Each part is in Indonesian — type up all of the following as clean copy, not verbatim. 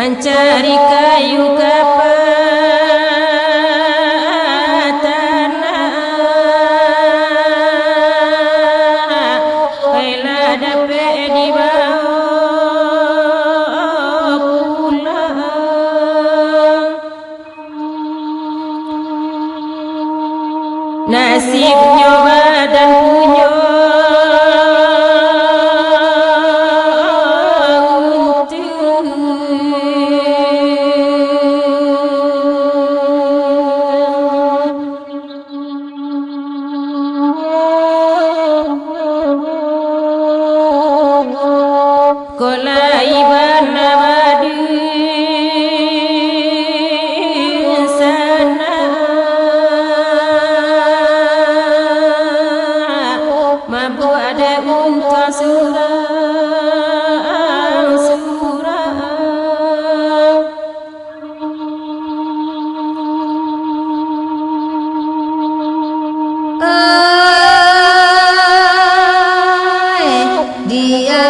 mencari kayu tanah, baiklah dapat dibawa pulang. Nasibnya badan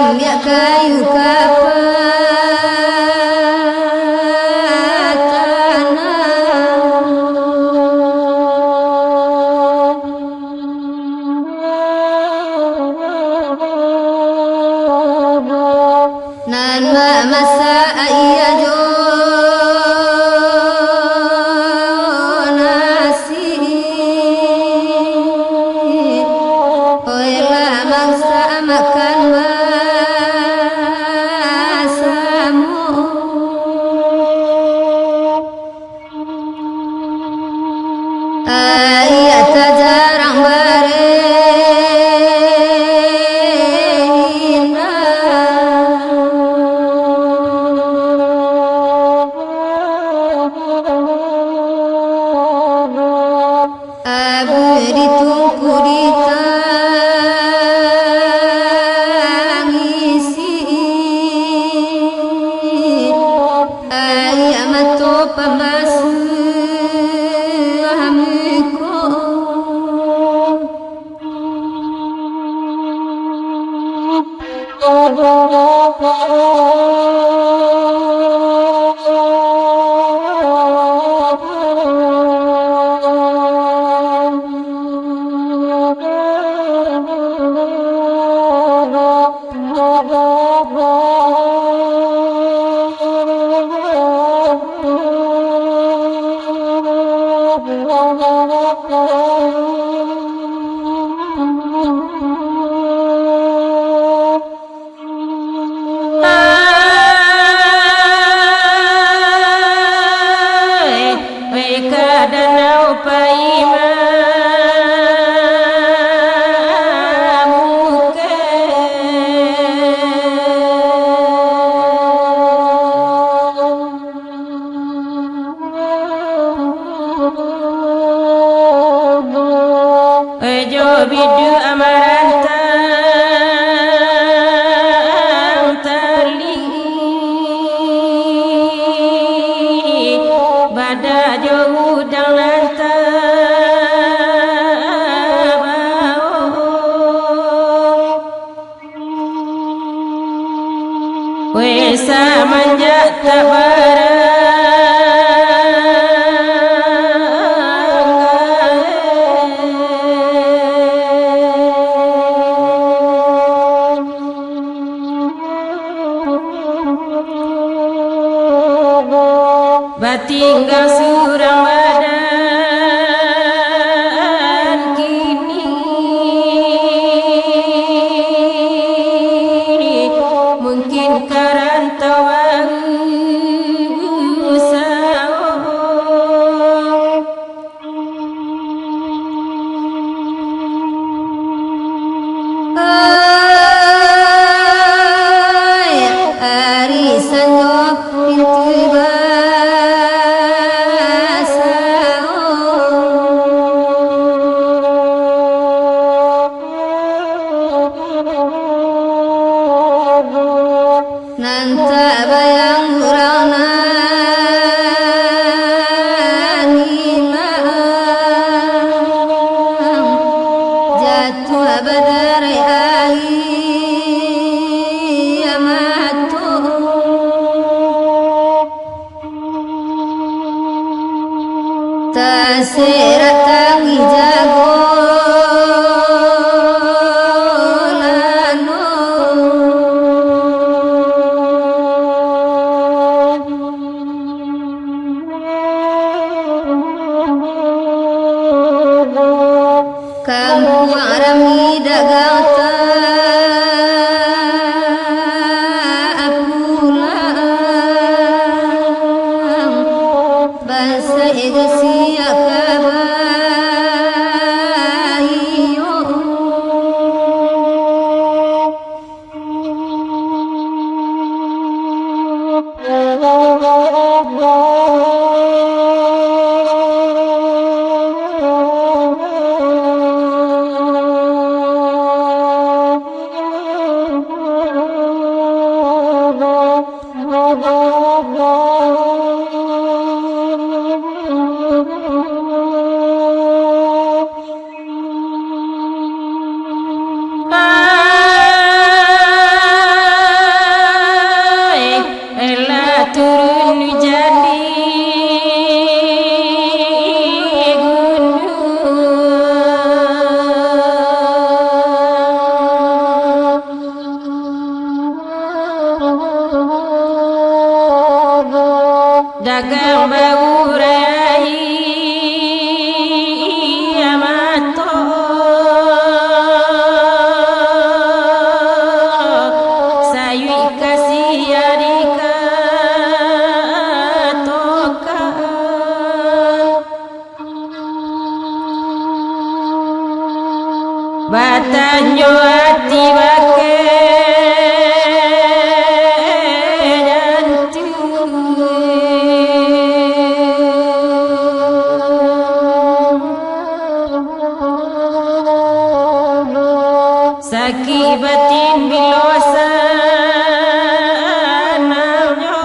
punya kayu nan masa iya jo nasi oela mangsa makan masamu ayat jarang ditungku ditangisi ayam atau pembasu amiku bidu amarantang tali pada jauh udang lantang wesa manjat tabarang batinggal surang badan kini mungkin karantauan usaha arisan pintu nanta bayang urang hilang jatuh badarai air matu Warami dagata pulang bahasa egasi akabayo dagang baurai amato sayu kasih arika toka batanyo ati bake sakibatin bilosa namyo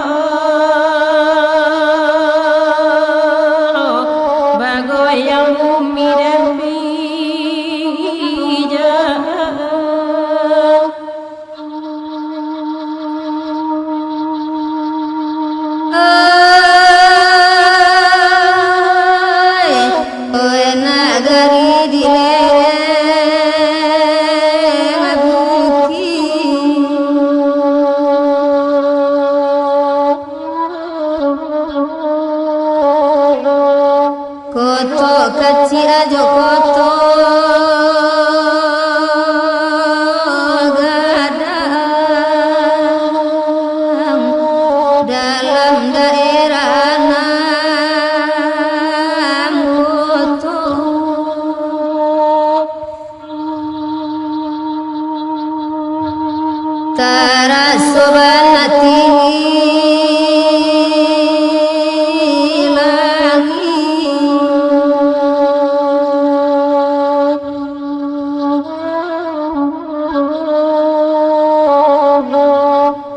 bagoyang umidan bija oy nagari dilere koto kecil aja koto gadang dalam daerah enam koto tarasoban tinggi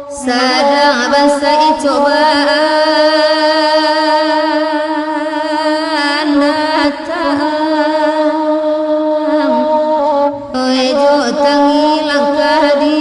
sadang bangsa cobaan datang ojo tangilang kadi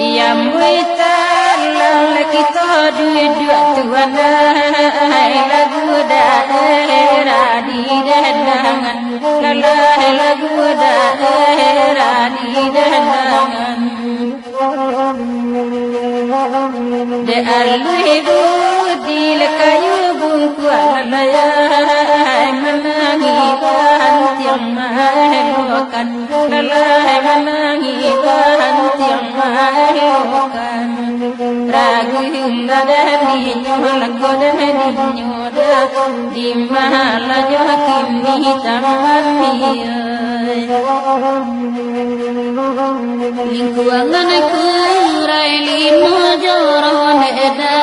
diam witan kita duduk tuan lagu daerah di dandangan lagu daerah di dandangan de aluibu di lekayu bungkuan lalai menangi tiang maherokan lalai menangi tiang maherokan ragu Ragu ladani nyola godani nyoda di mahala jokim tamami lingkuangan kurai limo joron eda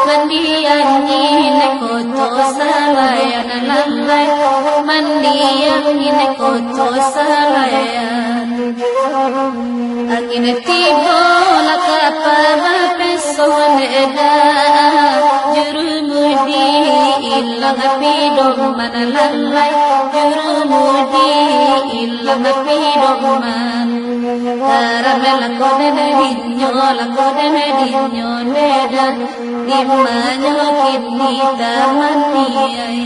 mandian ini koto salayan lalai mandian ini koto salayan angin tibo lakapara peson eda jurumudi ilang pidom manalalai jurumudi ilang pidom man karamela kodene dinyo neda dimanyo kini tamaniai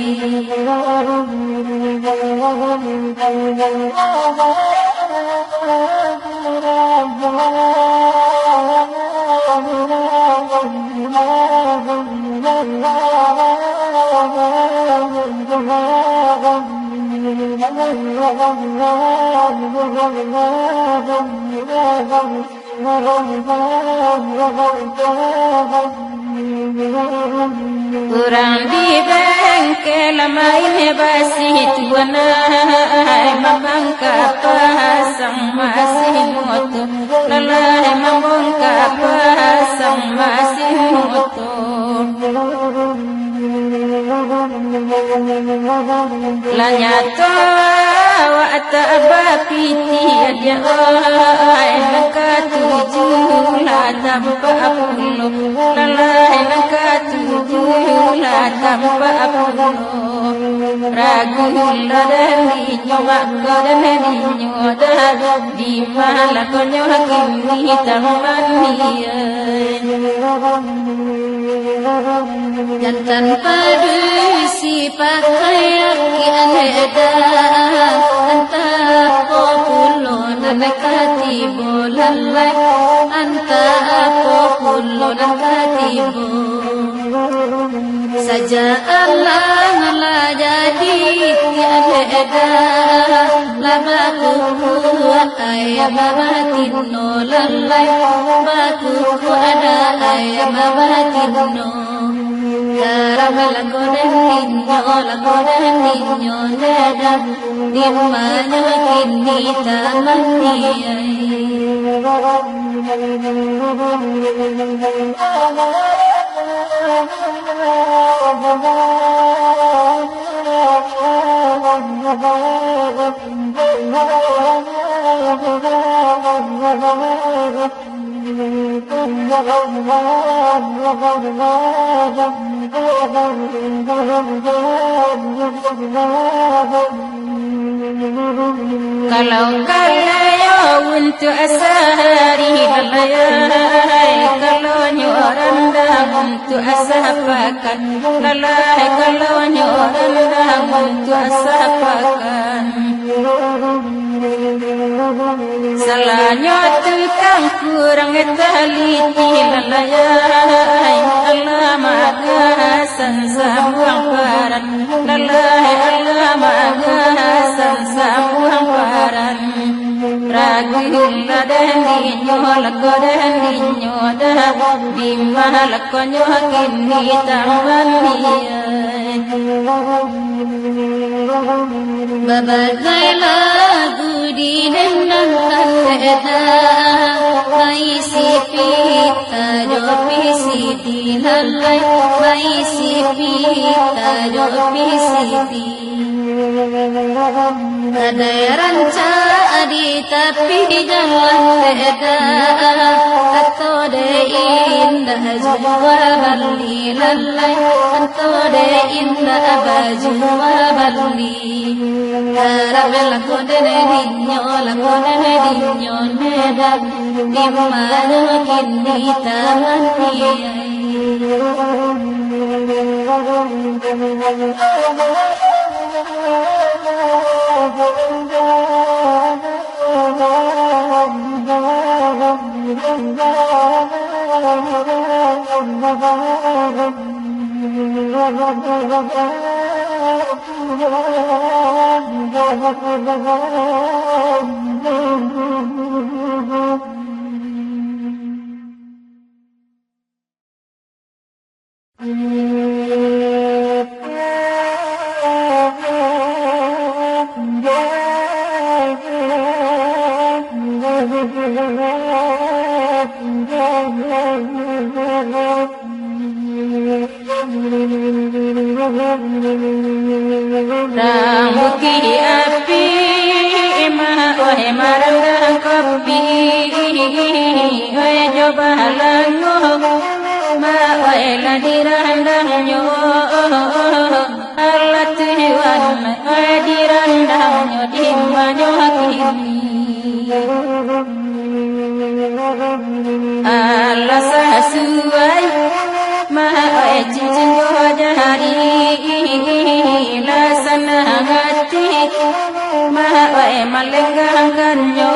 Kurang di bengkel main basit wanai mabangka pasang masih moto lalai mabangka pasang masih moto lanyata wa atabapiti aja ai nakatuju la tanpa apullo lalai nakatuju la tanpa apullo ragu ladani nyoba godani nyoda di mahala konyo kini tamani jantan padu si pakai akian eda anta populo nakati bolalai anta populo nakati bo saja Allah la jadi akian eda labaku ayam batin no lalai baku ada ayam batin no karamela godani nyo neda dimanyo kini tamaniai kalau kalayo untuk asari lalai kalau nyoranda untuk asapakan lalai kalau nyoranda untuk asapakan salahnya tukang kurang teliti lalai Allah maha sansamuang paran lalai Allah maha sansamuang paran ragu ladani nyola godani nyoda di mahala konyo kini tamani babagai lagu di dendang eda maisi pita jopi siti lalai maisi pita jopi siti ada ranca di tapi jalan eda atau de indah jua bali lalai atau de indah baju bali karamela kodene dinyo neda dimana kini tamaniai Rambuki api oe marandang kopi oe coba lango oe ladirandang nyo Allah Tuhan oe dirandang nyo dimbanyo hakimi Allah sasuai oe cincin yo jari lasana hati oe malenggang nyo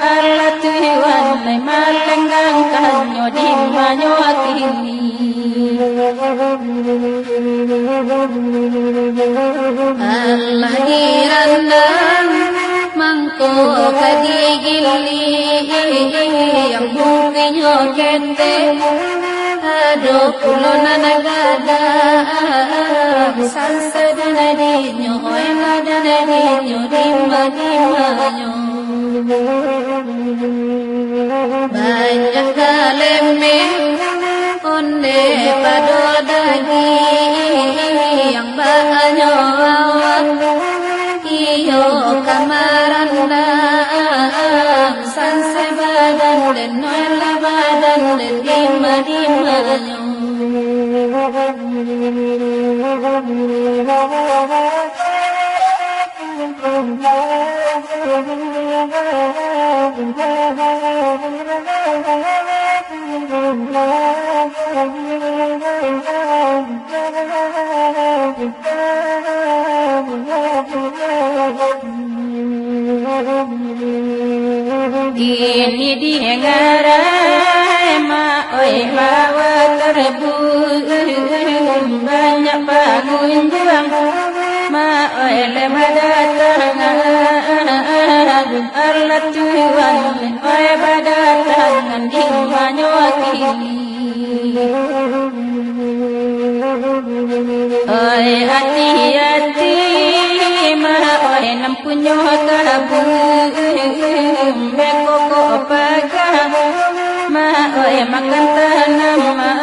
Allah Tuhan malenggang nyo dimbanyo hakimi Allah dirandang mangko kadigili yang bukinyo kente ado pulo na nagada sansad na dinyo oy mada na dinyo dimba nyo banyak kaleme onde padodagi yang banyo awak iyo kamaranda sanse badan dan noela badan dan dimma nyo Ini dia ngarai ma oi bawa terbu banyak pengunjung ma oi lemah datangan Allah Tuhan oi badatangan di banyo kini oi hati-hati ma oi nampunyo kabu bekoko pagam ma oe makan tanaman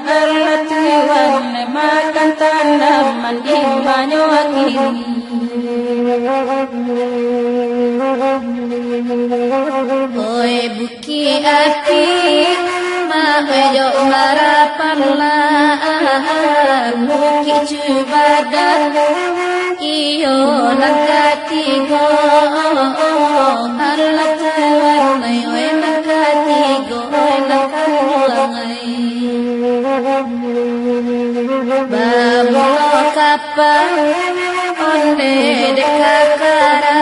Allah Tuhan makan tanaman di banyo hakimi oe buki api ma oe marapan buki cubadan iyo nagatigo Allah Tuhan oe nagatigo oe nakaluangay babulo kapal onde dekakara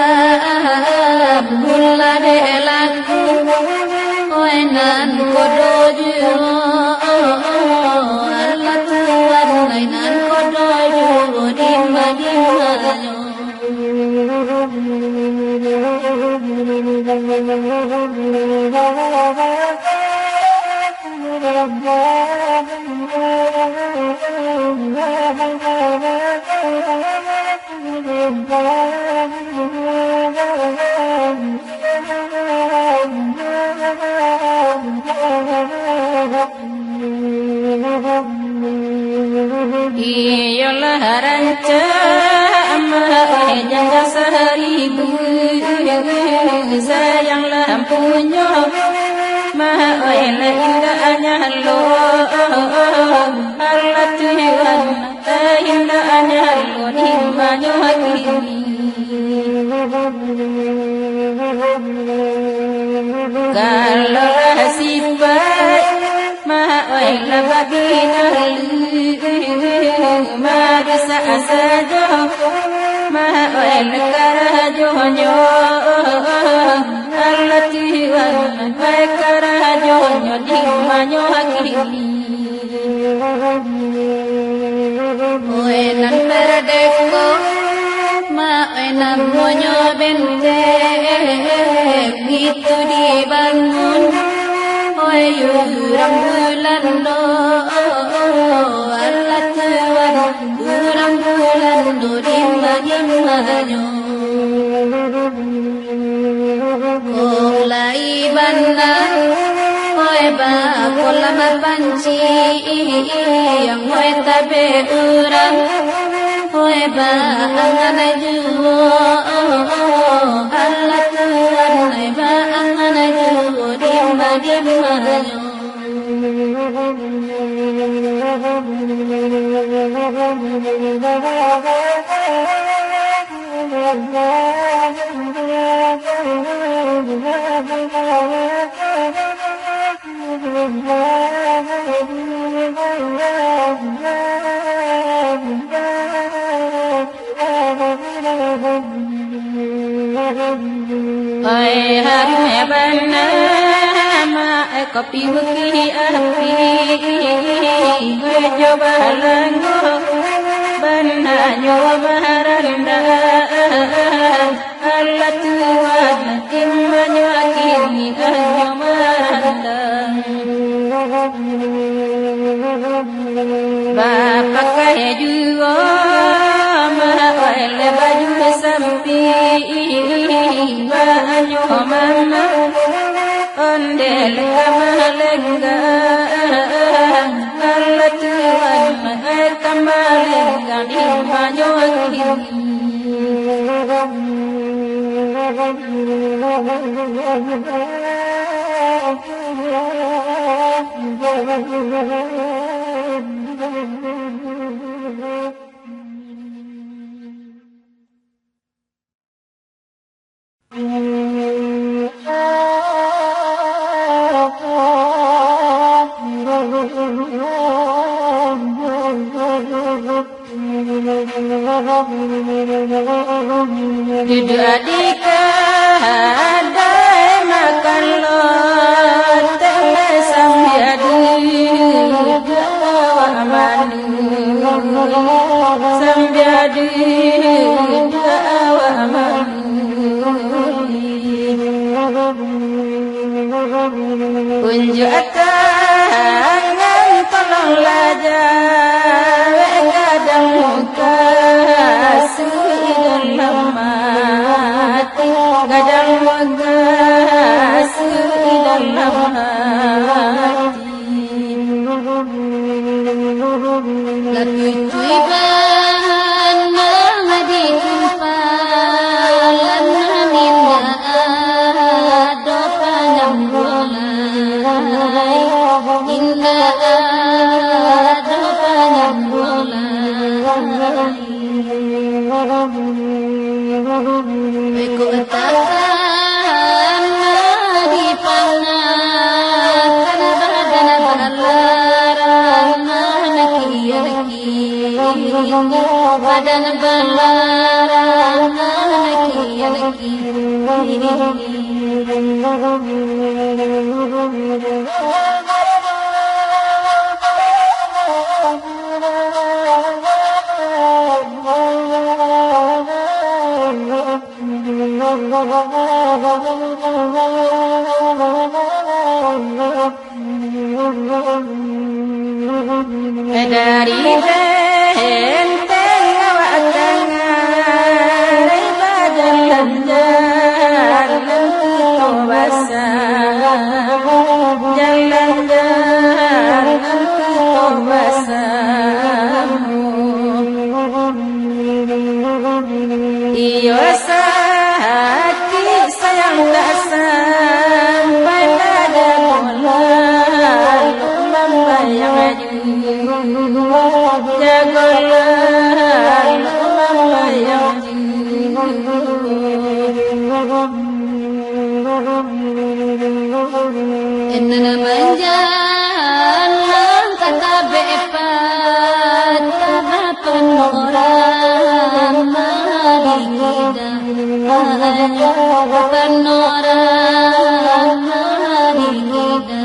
bulla de lagu oe nan kodoju Allah Tuhan oe nan kodoju dimba nyo Iyalah ranca ama jangka seribu sayang lampunya ma indahnya lo Allah Tuhan indahnya lo di banyo hakimi kalau sifat ma labagina ma dosa saja ma karajonyo Allah Tuhan karajonyo di banyo hakimi oe nan berdeko ma enak monyo bente gitu dibangun oe yurang bulan kando Allah Tuhan urang bulan dimma dimmanyo kulai banan oi ba kulama panci yang oi tabe urang oi ba angana juo Allah Tuhan oi ba angana juo dimma dimmanyo Hai hame bana ma kopi buki api coba langgo bana nyoba maranda Allah Tuhan immanyo akini kanyo maranda Bapak kaya juo ma ole baju sampi banyo mama ondel kamalenga Allah Tuhan kamalenga di banyo Duduk adika hadai makan lo tele sambiadu dawa mani sambiadu dawa mani unjuk tangan tolong lajar kadang muka mati gadang magas dalam hati laku cuiban mengadi kumpalan ninda dopa ngambulai inda dopa ngambulai Beku takkan di pangan badan balaran laki-laki badan balaran laki-laki dari benteng awak tangan badan lanjar lentuh basah jalan jalan lentuh basah iyo hati sayang tak sampai pada bulan membayang jagolah membayang enna manjalan kata bepat kata penoran mari kita penoran mari kita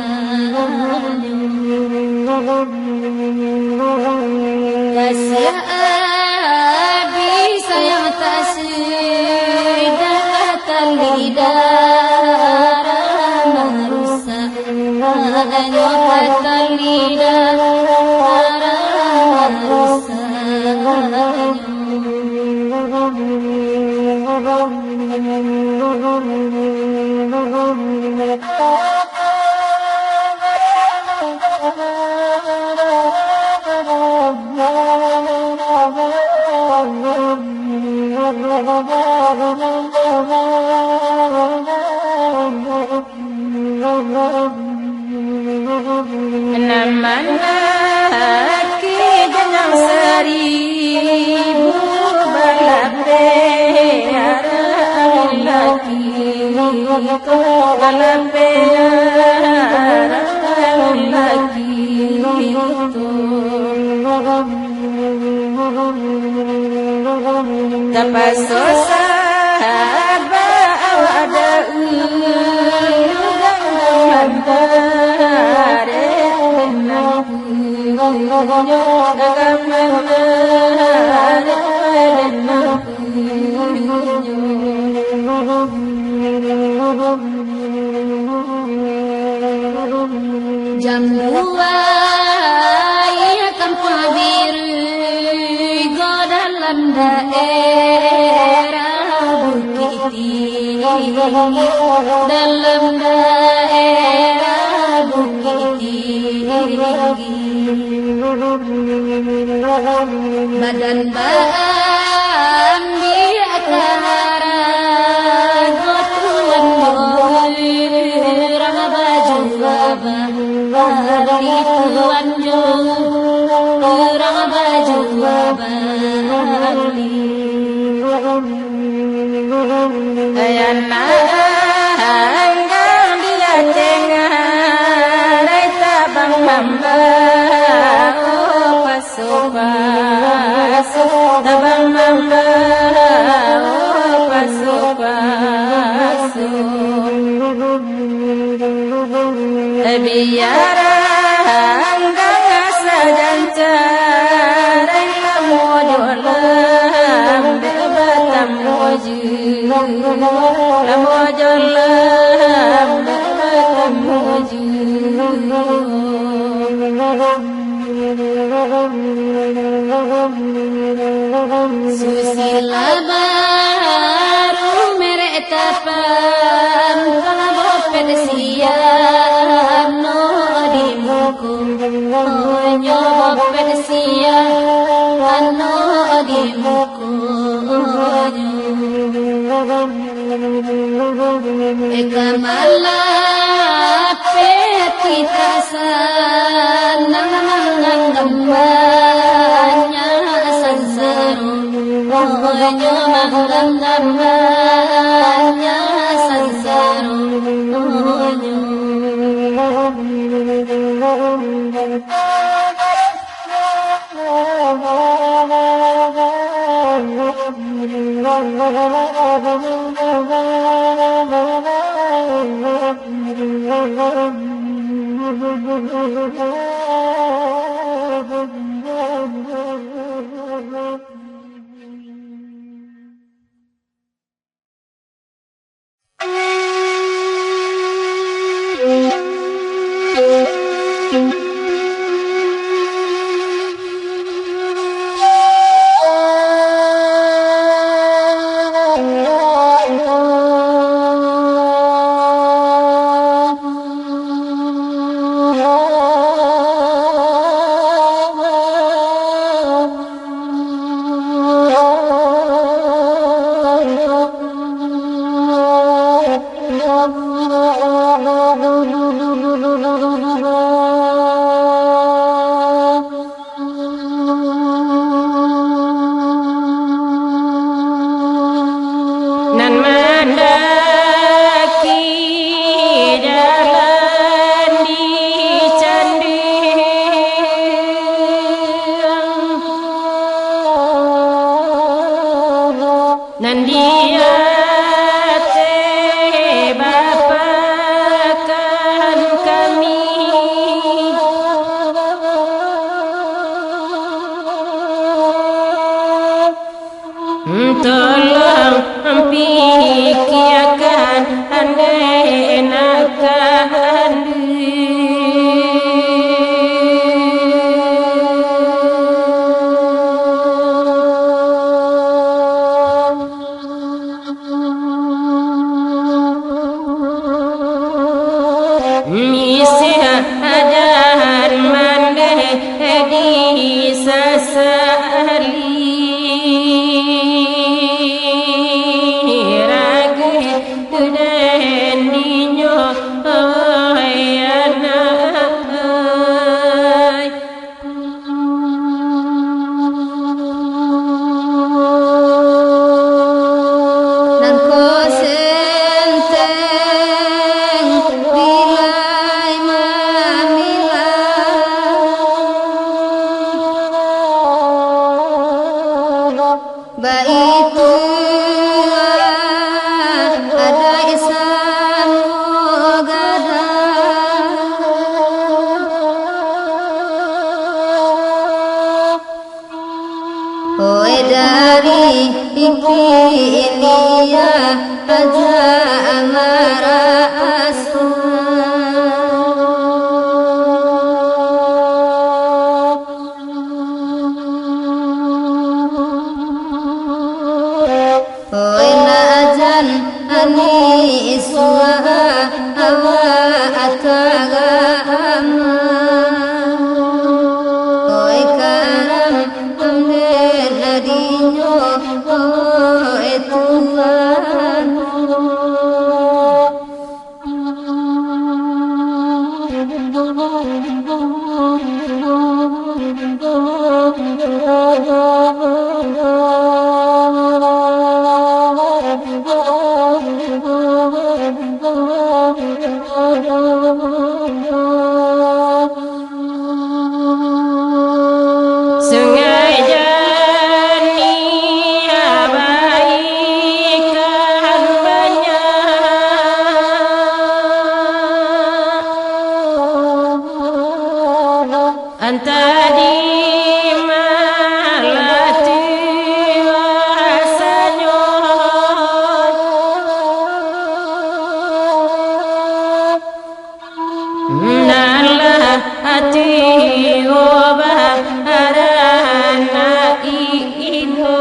kasih abi sayang tasih kata lidah merusak hanya Namanaki dengan seribu balape arah laki balape arah laki dapat sosah ada jam 2 ia akan pabir go dalam daerah Bukit Tinggi dalam daerah Bukit Tinggi badan baan dia kahara gotuan rang baju abah hari tuan jo rang baju abali ayana anggang dia tengah raita bang mamba paso tabang mamba paso biara anggang sajanca raita mojolam bebatam moju mojolam bebatam moju susila baru merek tapan kalau bopet siap no di muku nyo bopet siap no di muku ekamala petita sanang gambanya sansaru nyo gambanya sansaru nan mendaki jalan di candi nan dia bapakan kami tolong pikirkan andai enakan kini aja merasa oi najan ani iswa awa atagama oi karam amne ladinyo oi Tuhan Sungai jernih abaikan banyak anta di malati wasanyo nalah hati obah arana iino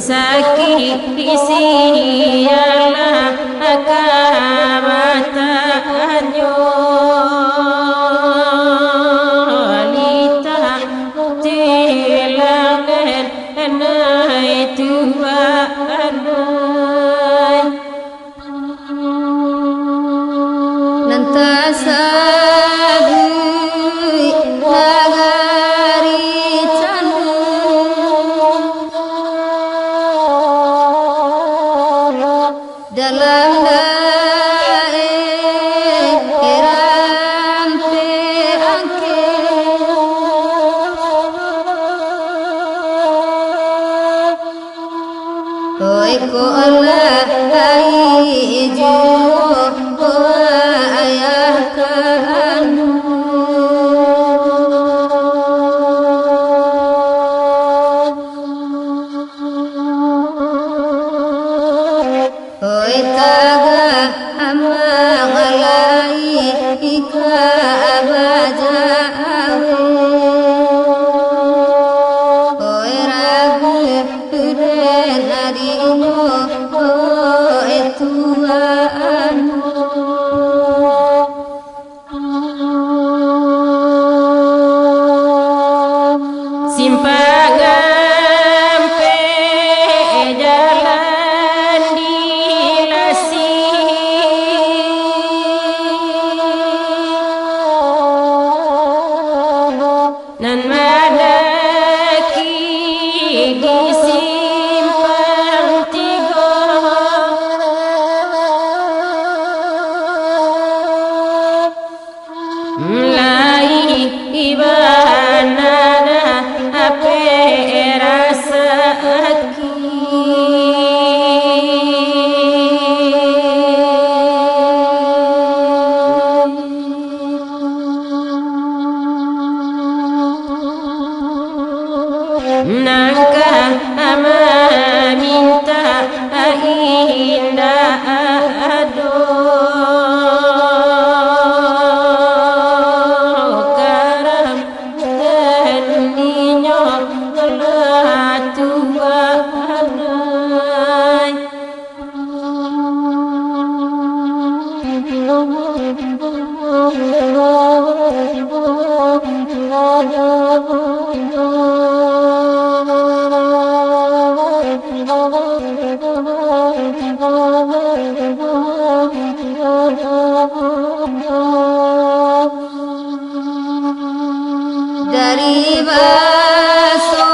sakit isialah akabataanyo alita tilangan enai Tuhan nantasagi nagari candu dalam daerah pe angke oi ko Allah ai jo ayah kanu oi taga amangalai ika abajawe oi ragu nadinyo oi Tuhan simpangan pe jalan dilasi nan madaki di simpang tiga mulai ibanana ape rasa nangka ama minta indah ado karam dan ninyo telah Tuhan dari baso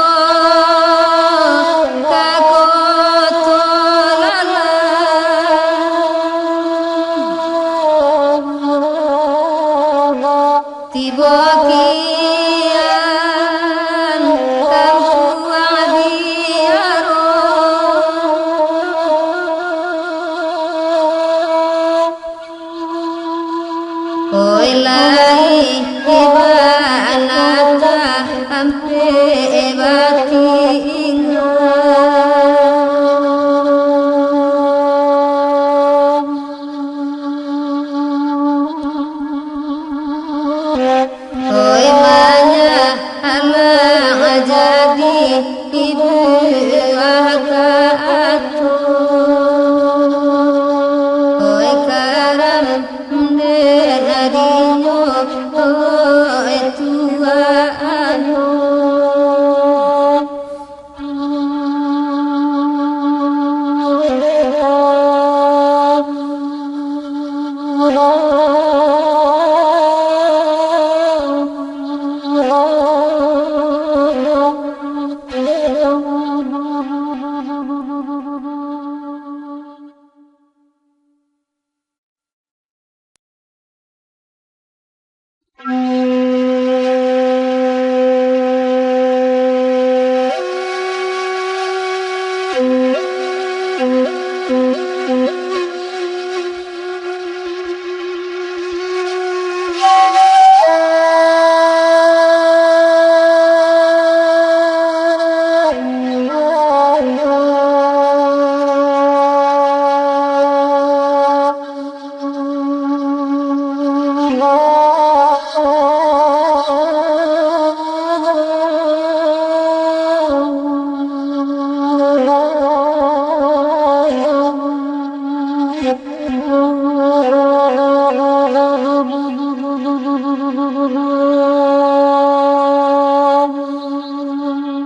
ibu akaatu oi karam denadinyo oi tuano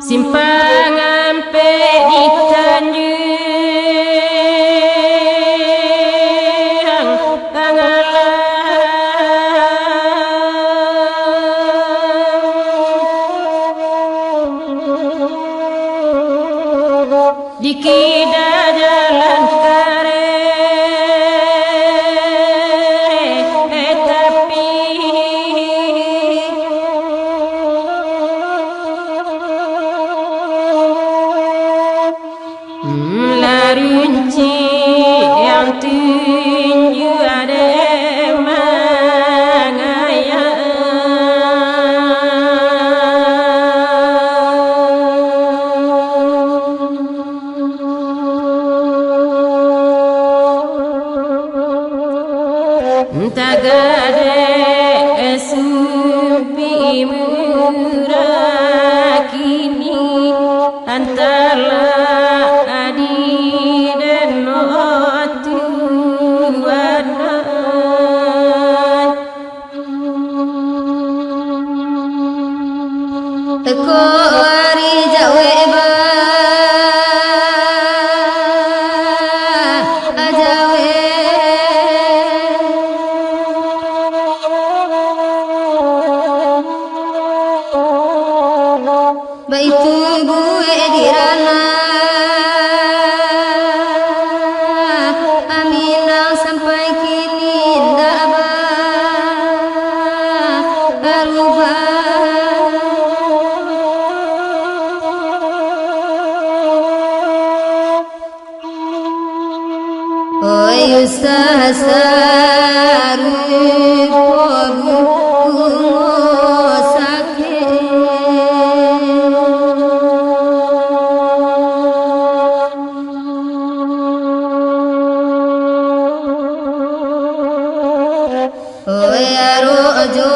Simpangan di Tanjung Pangalang di kida jalan rinci yang tinju ada mangaya tagade supi murakini antara Kori jawe ba jawe baitu gue dirana Aminang sampai kini ndak berubah. Oi sasaru pobu sakhe oi arojo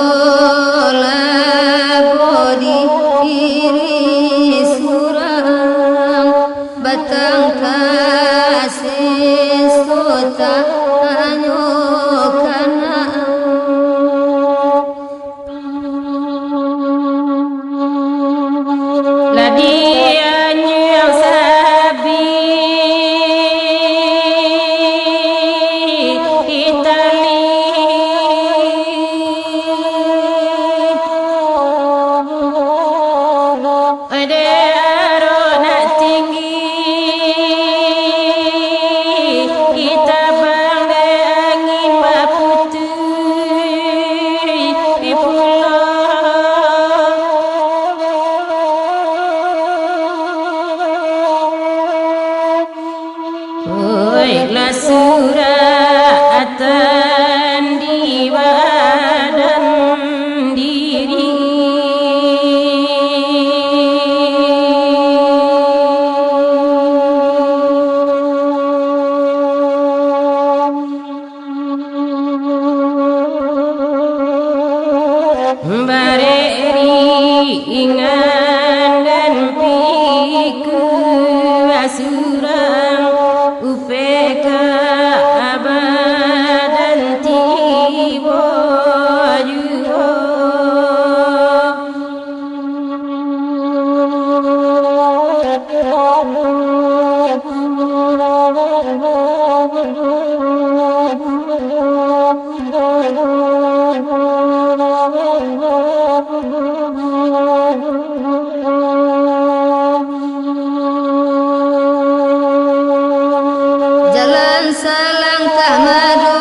labodi iri surang batang kasih tanyo Jalan selangkah madu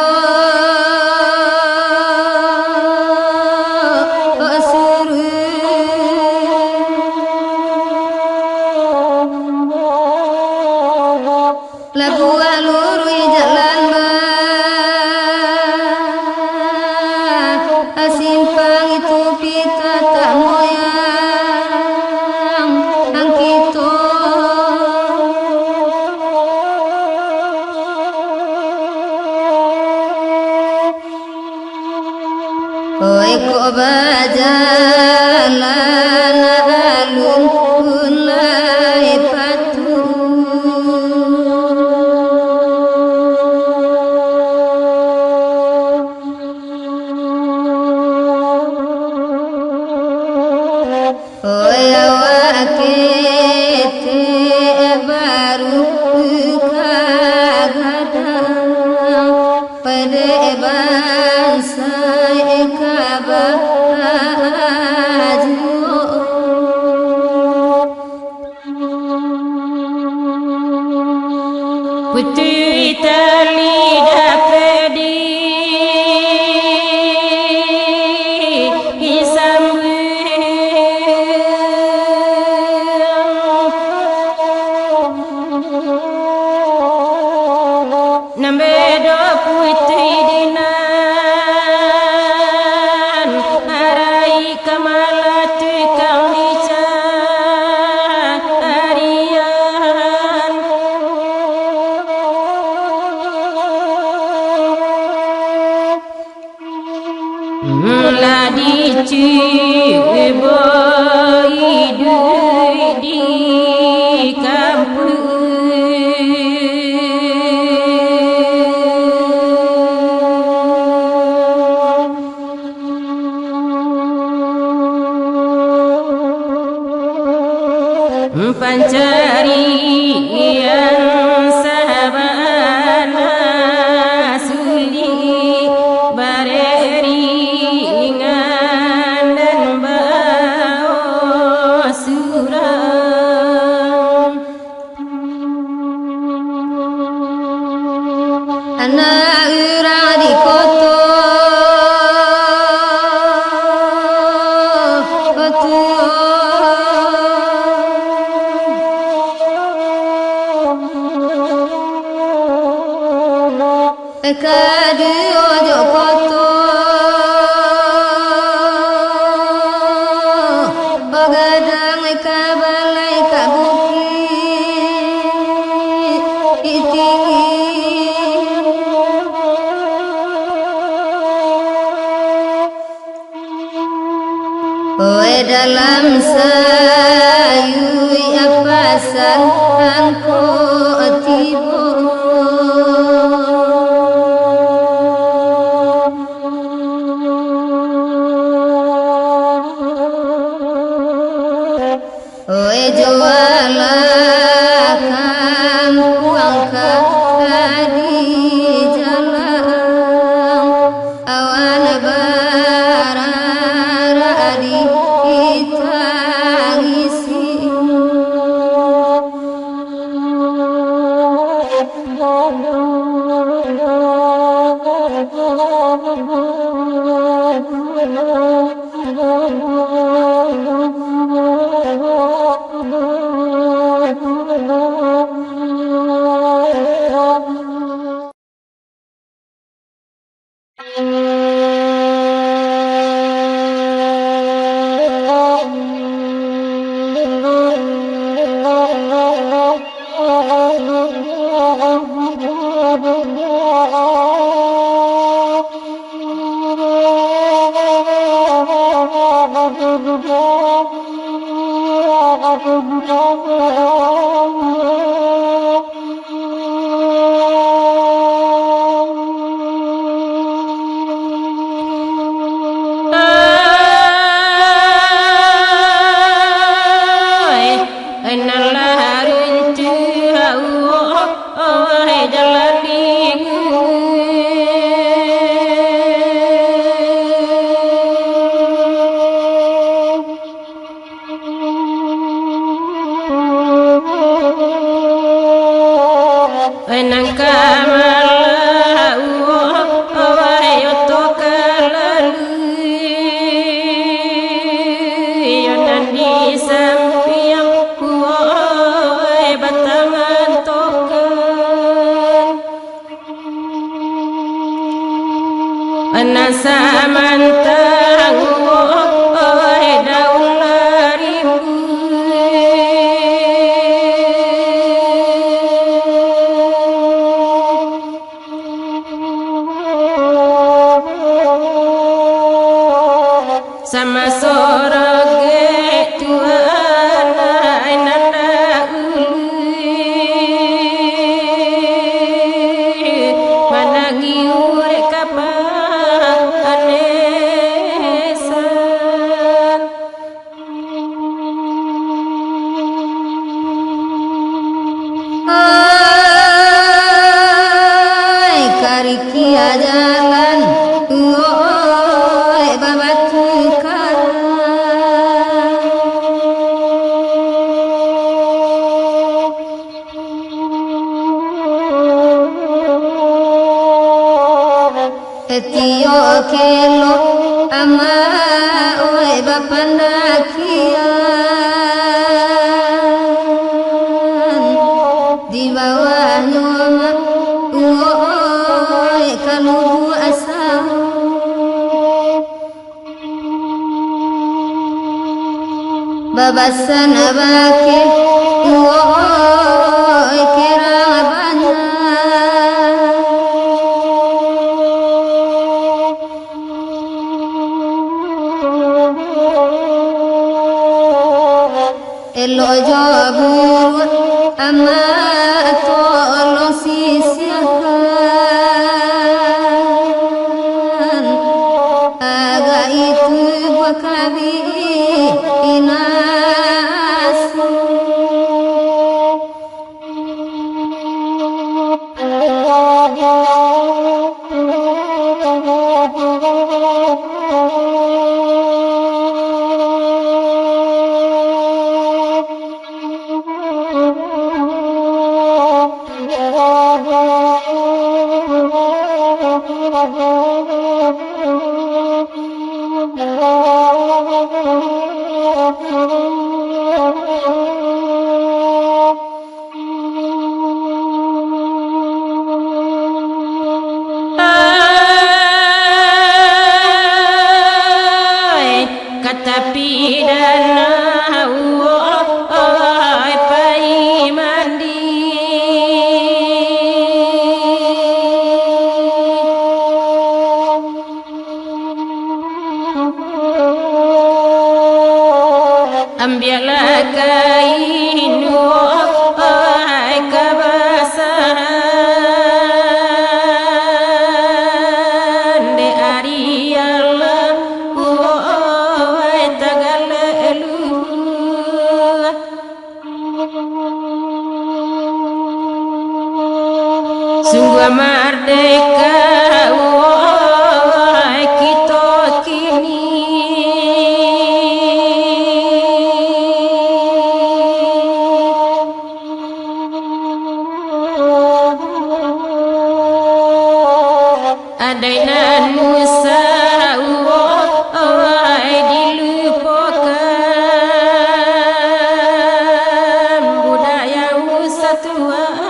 lagu alurui jalan simpang itu pita tak moyang angkito oi ko bajalan alun ulai patu oi awakete baru kagadang pada bangsa Putri terlidah pedih hisam nambedo putri dinan arai kamalat kang dicarian ladi ciboi di kampung pancarian sahabana suli bareringan dan bawa suram anak ura di koto kadu ojo koto ogadang kabalai kabuki tinggi oe dalam sayu apasan angko tibo jualan uang di jalan awan barara di tangisi Nala sama sorage tuana inanda manangi ure kapa anesan ay kariki jalan Etio kelo ama oe bapanakian di bawah nyoma oe kalubu asam babasan abake oe kerabanya Elo jabur ama tolong sisihkan agak itu bakabi inasu kata pidana pai mandi ambillah kain kebasahan de ariala sungguh merdeka kita kini adainan Musa dilupakan budaya Musa Tuhan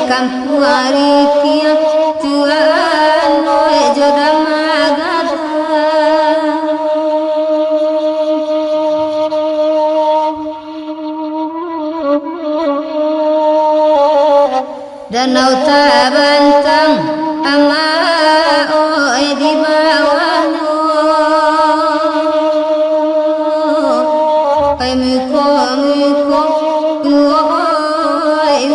kampung arikia Tuhan oe jodoh magada danau tabantang ama oe di bawahnya oe muko oe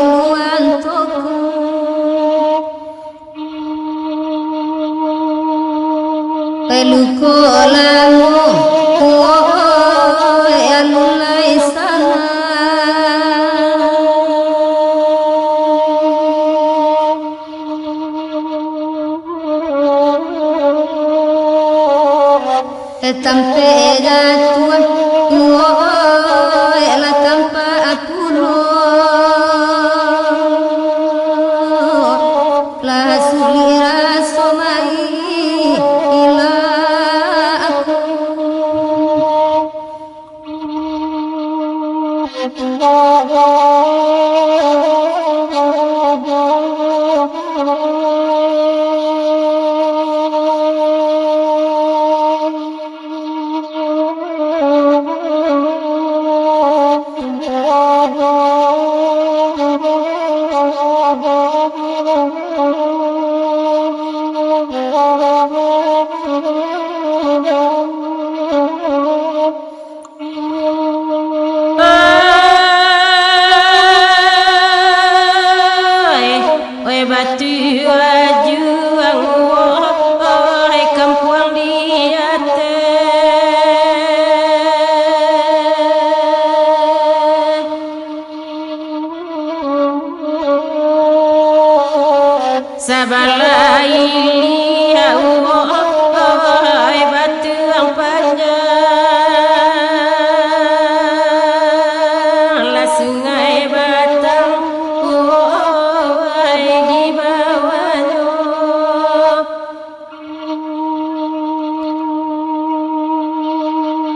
Tampe tua la tampa apuro la sulira somai ila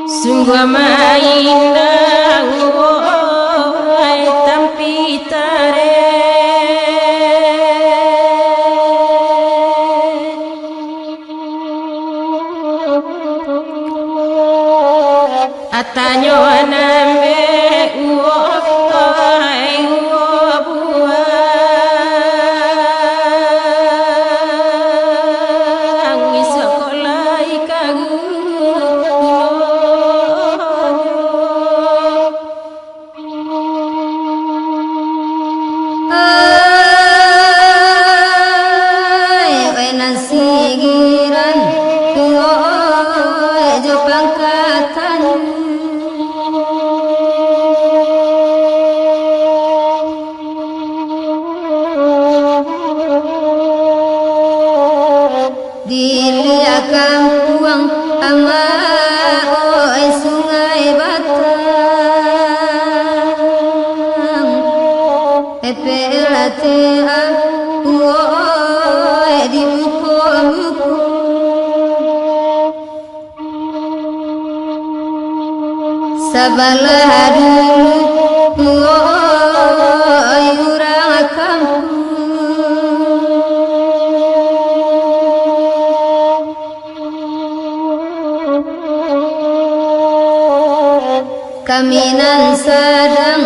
sungguh maindah tampi tare atanyo nambe diliakan uang ama sungai Batang epelatea di muko-muko sabalah dulu urang kampung kaminan sedang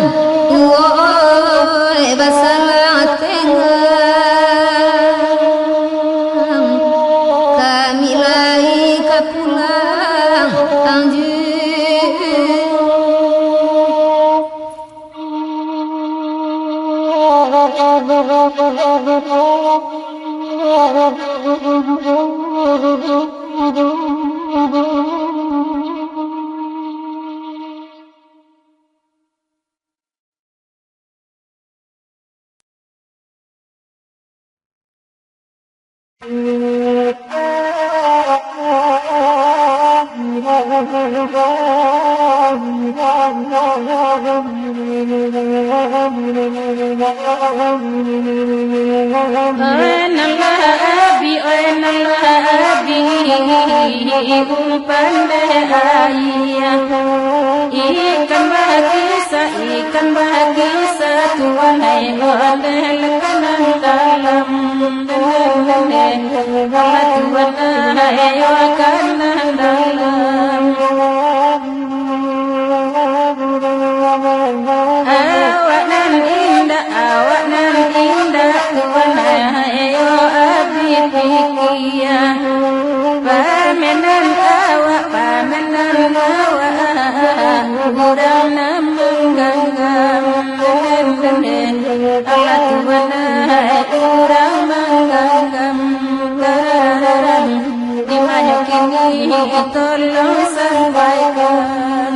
basalah tengah kami lagi ke pulang ikan bagi satu wahai oleh lekanan dalam kanan dalam awak nan indah wahai abdi fikiyah pamenan awak gudang menggenggam Allah Tuhan orang menggenggam di mana kini tolong sampaikan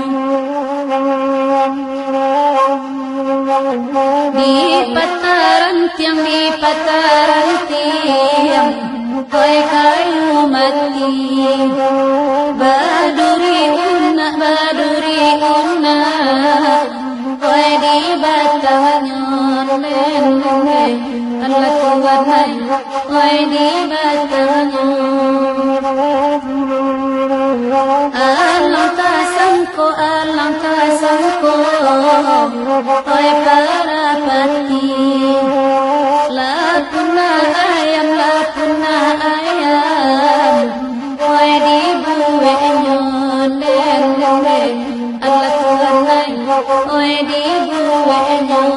di pataran tiang oi kayu mati baduri unna oi di batangnya lele Allah kuwarnai oi di batangnya alam tasangko oi para pati lapuna ayam oi di buwe nyon lele Allah kuwarnai oi di buwe nyon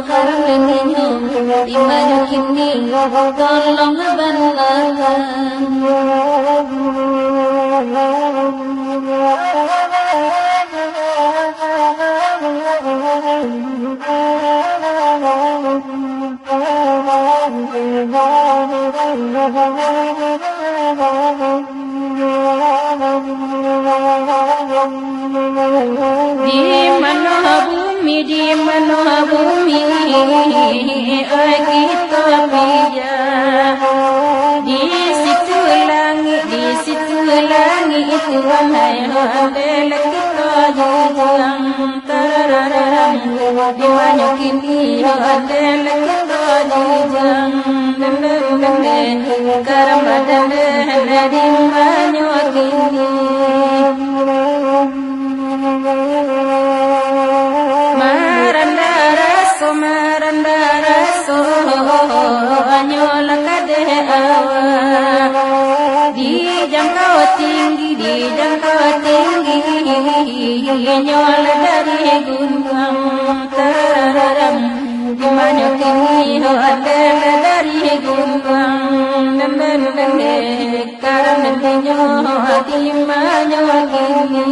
karang ninyo imanyo kini tolong balakan di mana bumi kita bija di situ langit wahai bela kita jujang tarararang di mana kini bela kita jujang karamadan di mana kini marandaraso nyola kade awa di jangkau tinggi nyola dari gunung tararam di mana kini adalah dari gunung nembe karena nyola di mana kini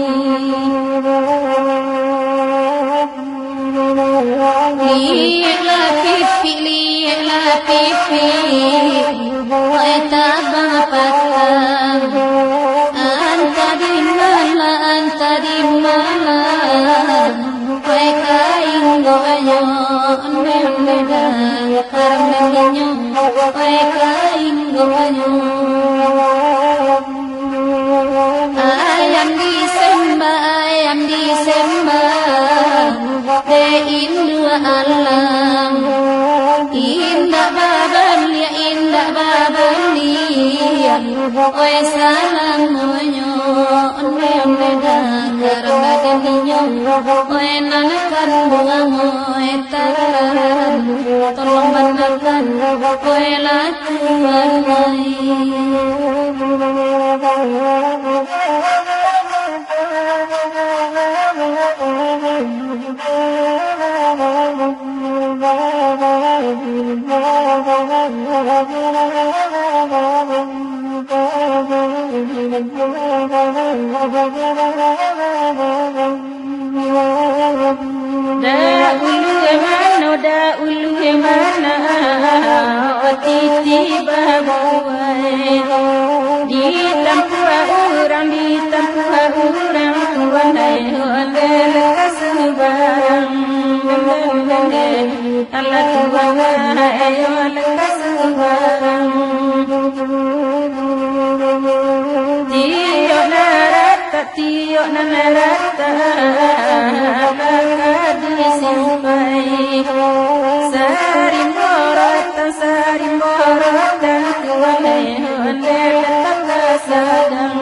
lihatlah pipi oi tabang patang anta di mana oi kain goyo nembeda karena ninyo oi kain goyo ayam disembah de indu alam indah babali oi salam monyo nembeda karena ninyo oi nangkan buang oi taran tolong benarkan oi lakuan da ulu mana otiti babuai di tampua urang tuanai ondel kasubarang Allah tuana ayo kasubarang tiyo narata bakadi simpai sarimorotan tuanai ondel takasadang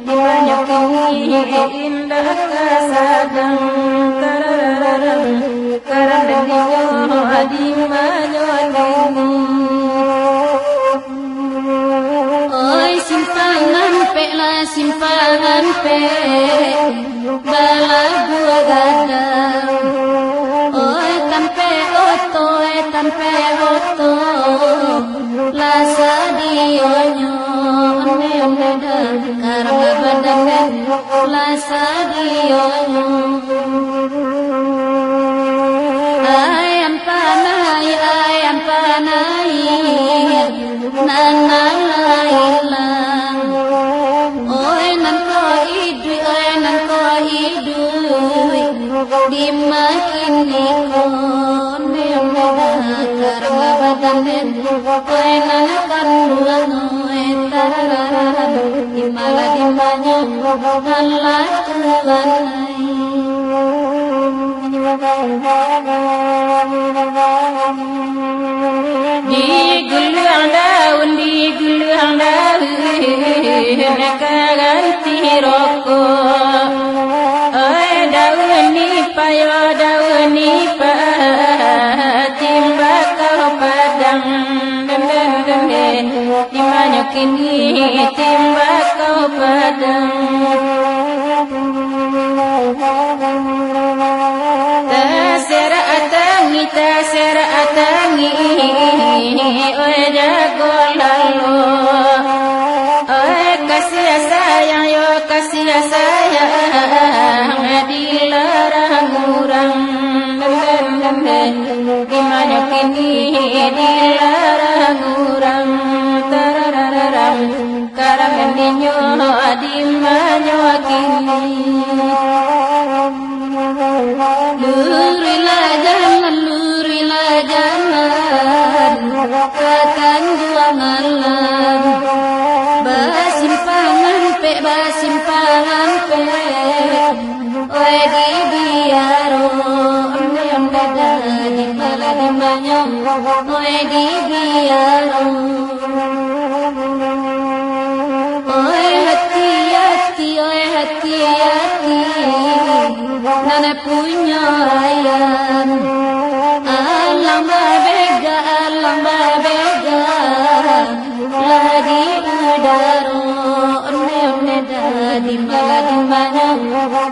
dimana kini indah kasadang tarararang karena dinyo adimanyo kini oi simpangan pe bala gua gadang oi tampe oto lasa dionyo nembeda karena badan lasa dionyo ayam panai nanalailang oi nan ko idui dimakin nikon nembeda karena badan Oe nanakan buang oe tarararan Dimala dimanya Allah Tuhan Di guluang daun Neka ganti rokok Oe daun nipa yo daun nipa Timba kau padang Dimanya kini timba kau padang Tasera atangi Oe jago lalu Oe kasih sayang yo kasih sayang Dilarang urang Gimana kini dilarang urang Tarararang Karangan ninyo adimanyo kini Lurilah jangan Katan juangan Basimpangan pe Oe di biaro Yang dada di pala di banyak Oe di biaro Oe hati-hati Nana punya ayam Alang babega Ladi udaro Onne dadi mala di mana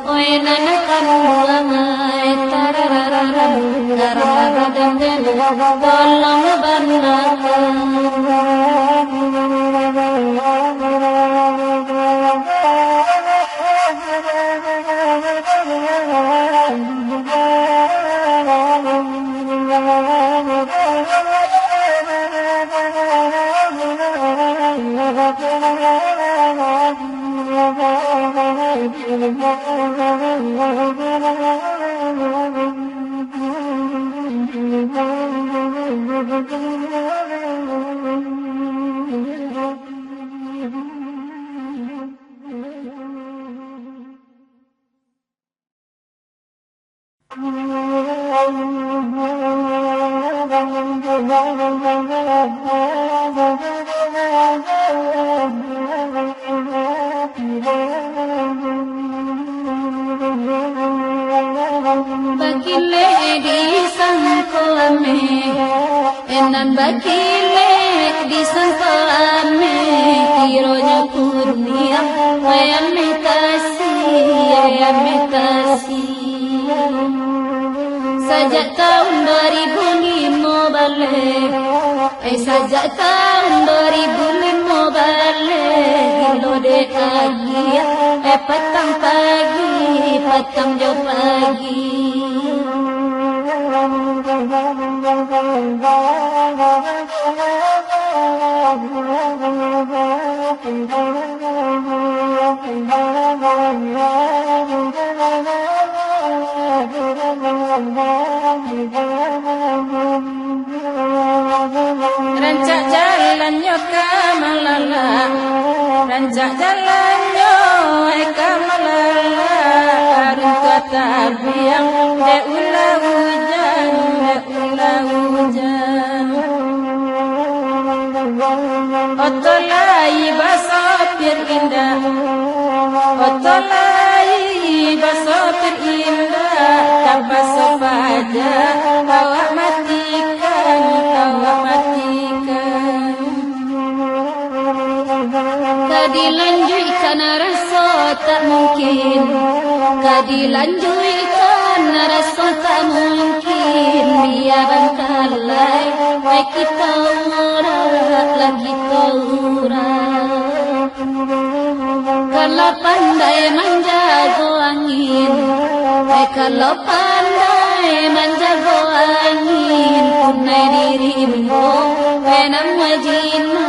Oe nana kan buangai Tararararam Tararararam Tolong banakan Bakile di sangko ame Enan bakile di sangko ame Kironya kurnia Ayame kasih Sajak tahun 2005 balik Sajak tahun 2005 balik Gilo dek lagi petang jauh pagi Rancak jalannya kamalala Rancak jalannya kamalala Arun kata biang de ulah hujan Otolai basopir indah Otolai basopir indah Tanpa sopaja awak matikan Kadilanjutkan rasa tak mungkin Kadilanjutkan rasa tak mungkin Biar bangkalai kita lagi taurat Kalau pandai menjago angin Kalau pandai menjago angin Punai dirimu Penam wajina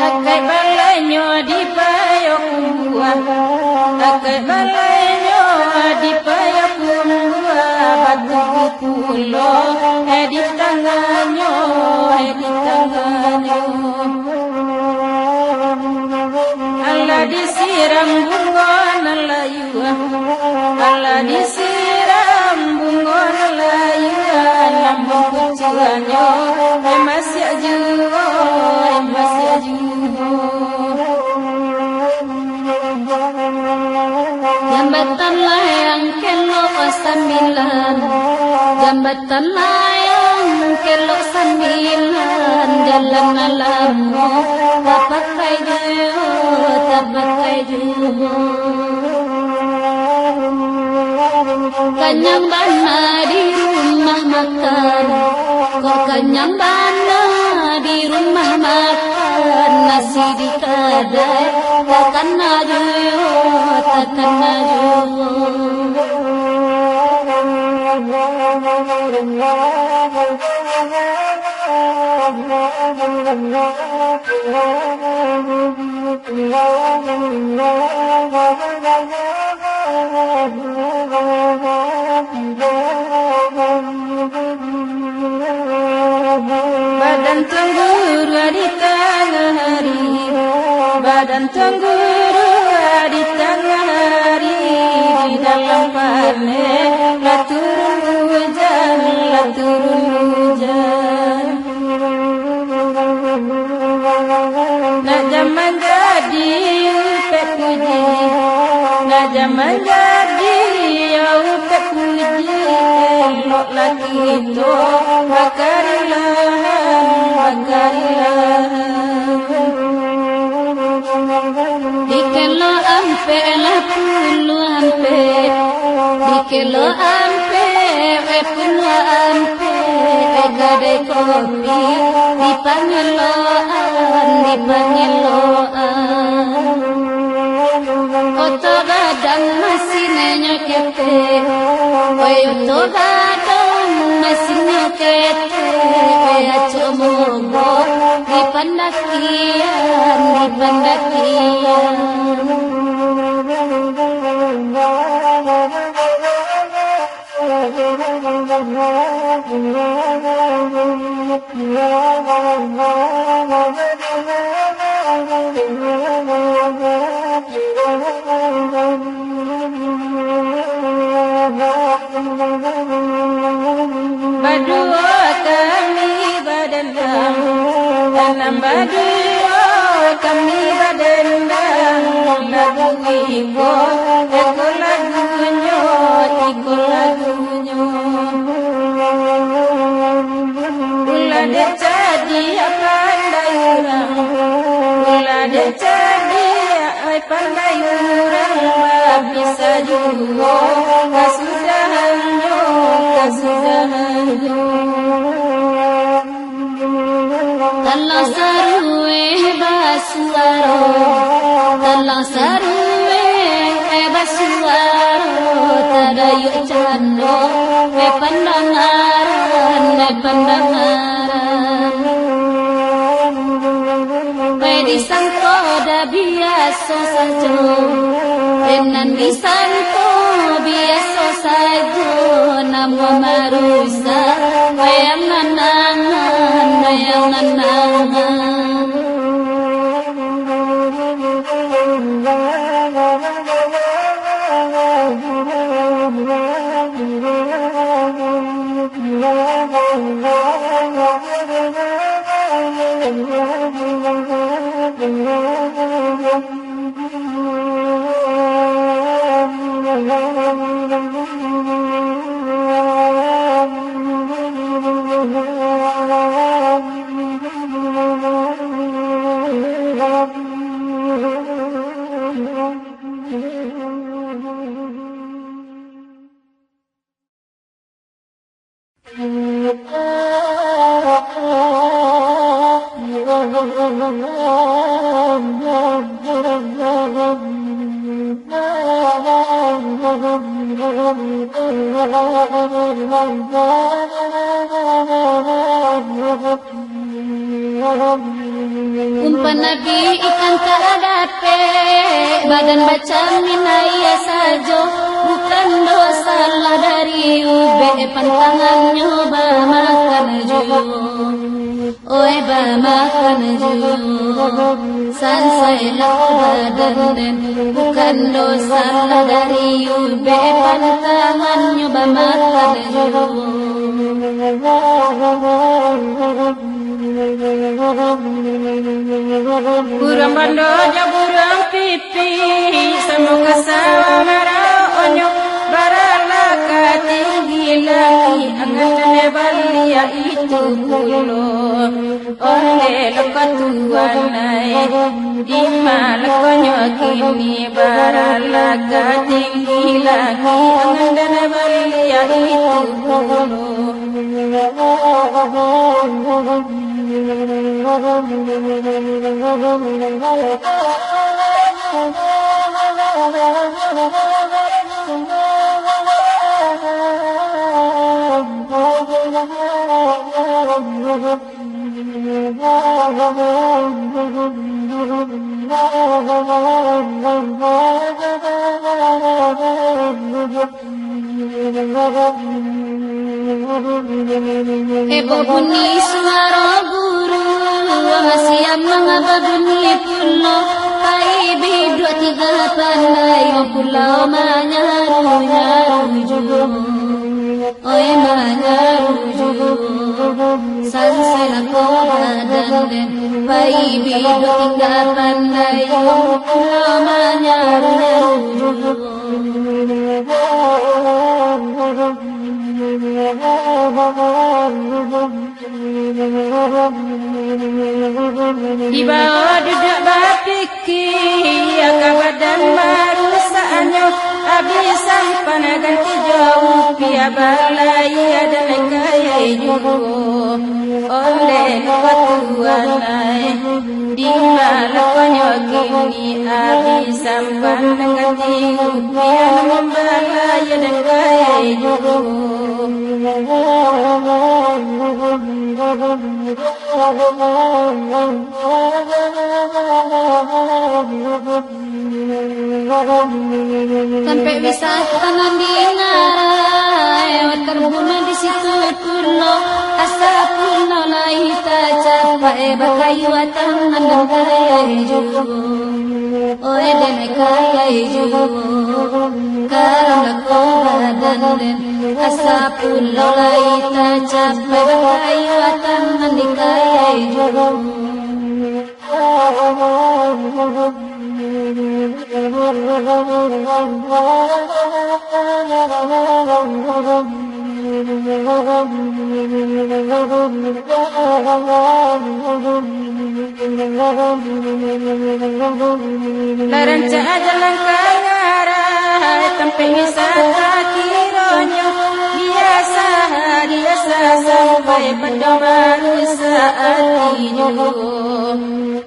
Akai balanyo di payok buah, akai balanyo di payok buah, batu pulo di tangannya, di tangannya. Allah disiram bunga nalayuah, Allah disiram bunga nalayuah, lambung pucuannya masih ajuh, masih ajuh. Jambatan layang kelok sambilan, jambatan layang kelok sambilan, jalan alammu tak pakai jauh, tak pakai jauh. Kenyang bana di rumah makan, kok kenyang bana di rumah makan, nasi di kedai takkan maju, takkan maju. Badan tengguru di tengah hari, badan tengguru di tengah hari, di dalam panen lah turun hujan, lah turun hujan. Nak zaman jadi upet puji, nak zaman jadi upet puji, elok lagi itu bakarilah, bakarilah. Dikelo ampe lah puluh ampe, dikelo ampe puluh ampe, gadai kopi dipangeloan, dipangeloan. Oto gadang masih nyokete, oto gadang masih nyokete, aco mogo dipandakian, dipandakian. Badua kami badendang, dalam badua kami badendang, lagu ibu, aku lagunya, iku lagunya. Ula de jadi pandai urang, ula de jadi pandai urang, bisa juga kasudahannya, kasudahannya. Kalau sarue basuaro, kalau sarue basuaro, tadayu cando, pandangaran, pandangaran. Disangko dah biasa saja, enan disangko biasa saja, nama marusa, ayam nanangan, ayam nanangan. Umpan Nabi ikan tak ada pe, badan baca minaya sajo, bukan dosa lah dari ube pantangan nyoba makan ju, oi ba makan ju, sansai lah badan den, bukan dosa lah dari ube pantangan nyoba makan ju. Burung bando ja burung pipi semoga samara onyo baralaka tinggi lagi angatane balia itu bulo onde lokatuanai di malakonyo kini baralaka tinggi lagi angatane balia itu bulo. Ebo bunyi suara guru, masih mga babuni pulo, kai bidua tiga pandai, pulau manyaru nyaru oi manyaru sansai lako badan den, kai bidua tiga pandai, pulau manyaru di bawah duduk bapiki agak badan baru saanyo abisan panagan jauh pia balai ada nekaya juru oleh batuanai di malakonyo kini abisan panagan jauh pia membalai ada nekaya juru. Sampai wisata di ngarai, terbuna di situ pulau, asa pulau lain tak capai bakayu tangan dan kaya juga, oh dene kaya juga, karena kau badan den, asa pulau lain tak capai bakayu tangan di kaya juga. Laranca jalan kangarai tempe wisata kironyo biasa sampai pada baru saat ini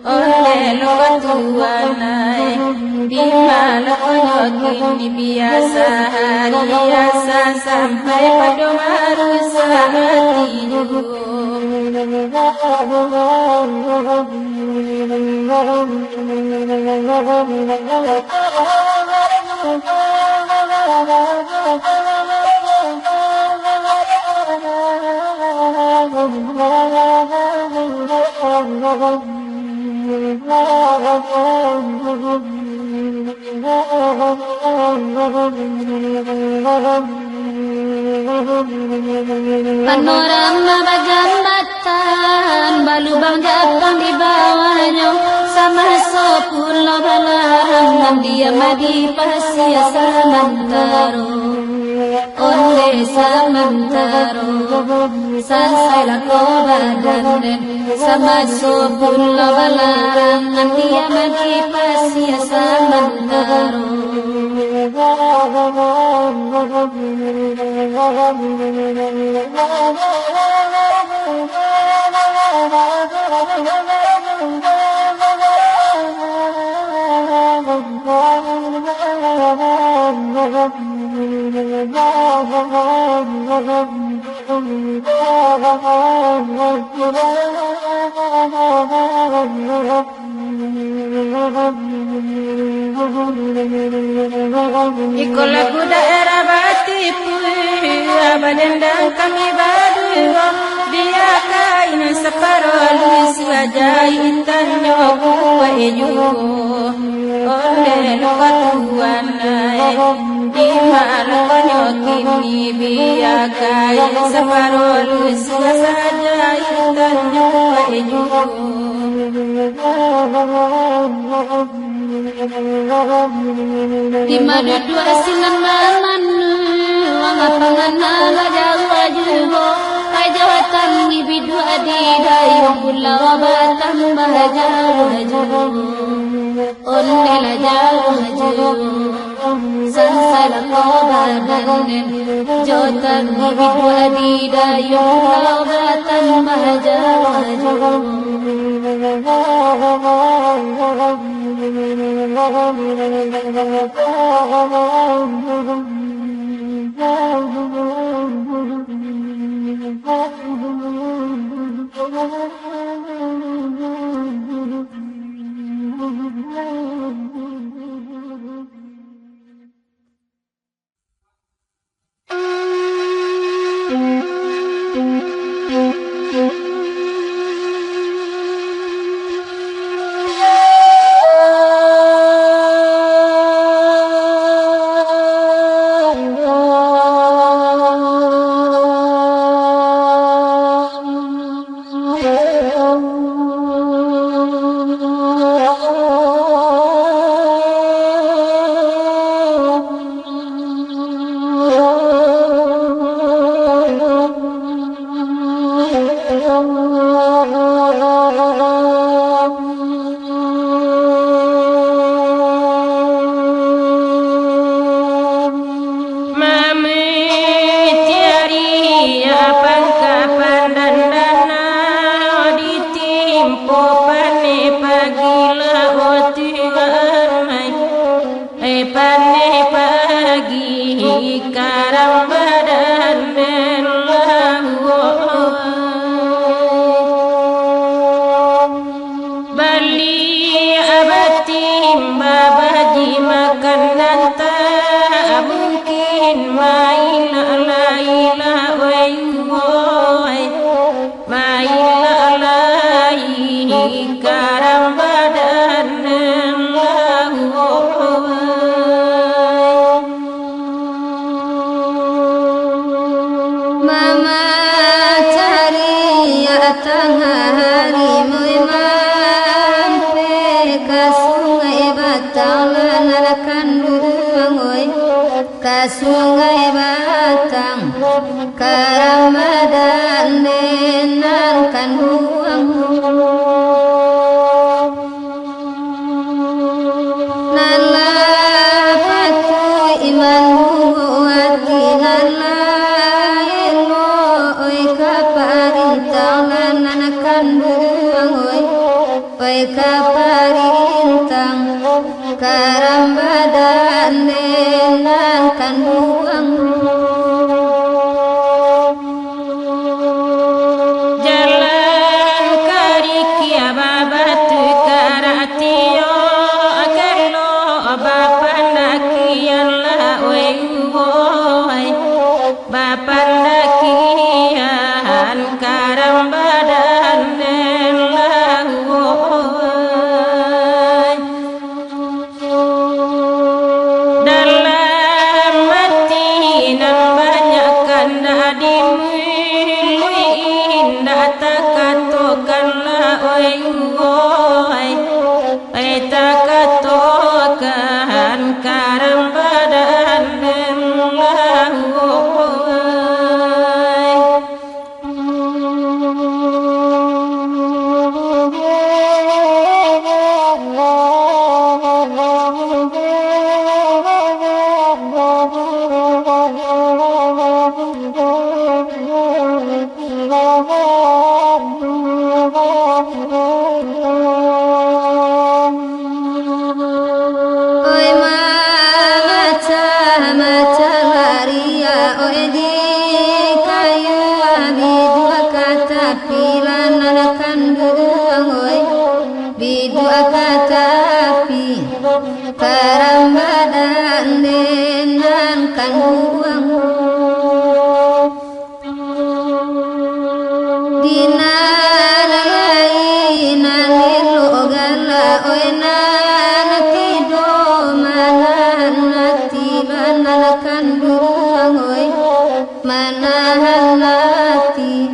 oleh lokatuanai di malakonyo kini biasa sampai pada baru saat ini. Panorama bajambatan balubang jatang di bawahnya sama pulau balarang dia madi pasia samantaro onde samantaro sansai lako badan den sama pulau balarang dia madi pasia samantaro. Iko lagu daerah Batipu abadendang kami berdua dia kain separuh wajah intannya kuwa ejugo onde lukatuan di mana konyokini dia kain separuh wajah intannya kuwa ejugo di mana dua sinan mamanu wangapangan ala jawa jugo kai jawatan ibidu adidayo pulau batang bahajawa jugo onne la jawa jugo sansala kobadan jotan ibidu adidayo pulau batang bahajawa jugo Sungai Batang Karamadan nenangkan buang nala patu iman hati nala elo oi kaparintang nanakan buang oi kaparintang Karamadan nenangkan buang jalan kariki ababatu karatio akello bapanakian la wei bapanakian Karamadan dalam nanakan buangoy manahan hati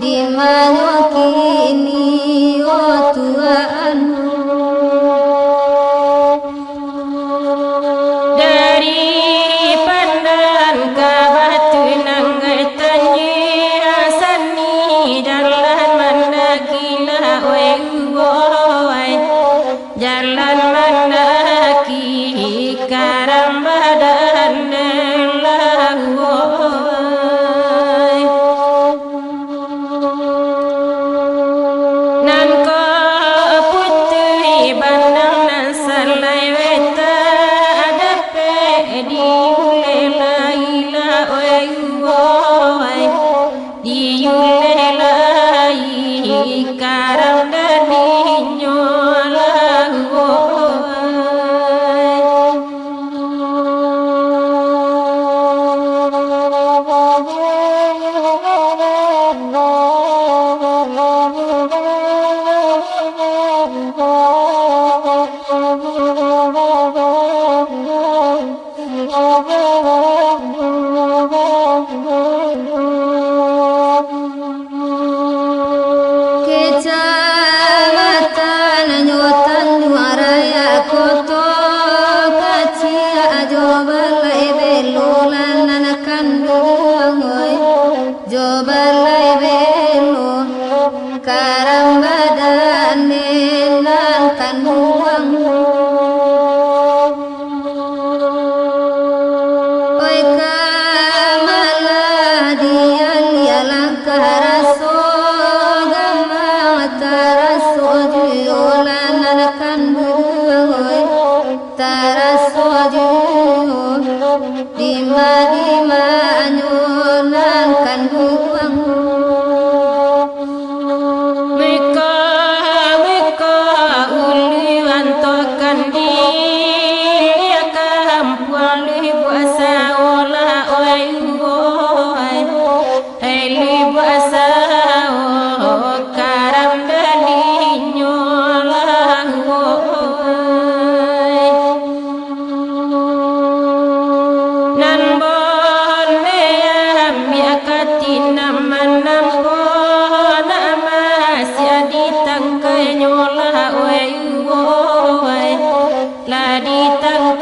di mana kini o Tuhan dari pandan kabatu nanggai tanyi asani jalan mandakila wei jalan mandaki karam badan lawoy nan ko putri bandang nan salai weta adape di ulela ila oi di ulela karam dadi nyola Kecamatan Nyotan Juaraya Koto Kacia Jobalai Belulan Nanakan Buangoy Jobalai Belu Karam badan Nenangkan Buang Oi kamala dian yalang karaso taraso jualan nanakan buangoy taraso jual dima anyulan kan buang Meka uliwan tokan di kampuan li puasa ola oi li puasa karam dadi nyola nan bonde miakati naman nampo nama siadi tangkai nyola oi la di tang